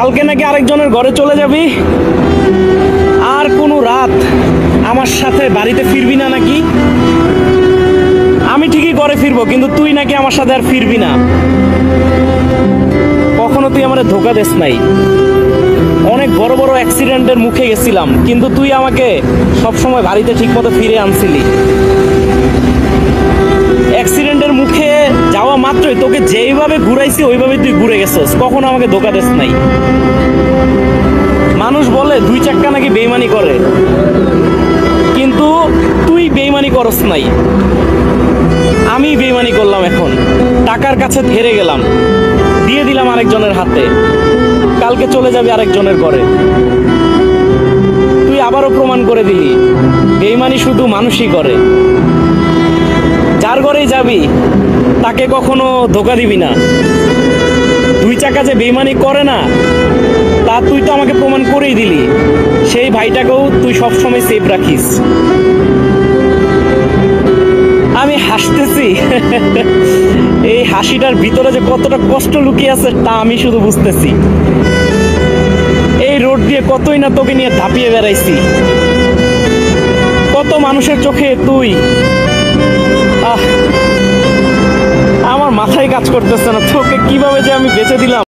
কালকে নাকি আরেকজনের ঘরে চলে যাবি, আর কোনো রাত আমার সাথে বাড়িতে ফিরবি না নাকি? আমি ঠিকই ঘরে ফিরবো, কিন্তু তুই নাকি আমার সাথে আর ফিরবি না। কখনো তুই আমারে ধোকা দিস নাই। অনেক বড় বড় অ্যাক্সিডেন্টের মুখে গেছিলাম, কিন্তু তুই আমাকে সবসময় বাড়িতে ঠিক মতো ফিরে আনছিলি। অ্যাক্সিডেন্টের মুখে যাওয়া মাত্রই তোকে যেইভাবে ঘুরাইছি ওইভাবে তুই ঘুরে গেছস, কখনো আমাকে ধোকা দিস নাই। মানুষ বলে দুই চাক্কা নাকি বেইমানি করে, কিন্তু তুই বেইমানি করস নাই, আমি বেইমানি করলাম। এখন টাকার কাছে হেরে গেলাম, দিয়ে দিলাম আরেকজনের হাতে। কালকে চলে যাবি আরেকজনের ঘরে, তুই আবারও প্রমাণ করে দিলি বেইমানি শুধু মানুষই করে। যার ঘরেই যাবি তাকে কখনো ধোকা দিবি না। দুই চাকা যে বেইমানি করে না তা তুই তো আমাকে প্রমাণ করেই দিলি। সেই ভাইটাকেও তুই সবসময় সেফ রাখিস। আমি হাসতেছি, এই হাসিটার ভিতরে যে কতটা কষ্ট লুকিয়ে আছে তা আমি শুধু বুঝতেছি। এই রোড দিয়ে কতই না তোকে নিয়ে ধাপিয়ে বেড়াইছি, কত মানুষের চোখে তুই। আমার মাথায় কাজ করতেছে না, তোকে কিভাবে যে আমি বেঁচে দিলাম।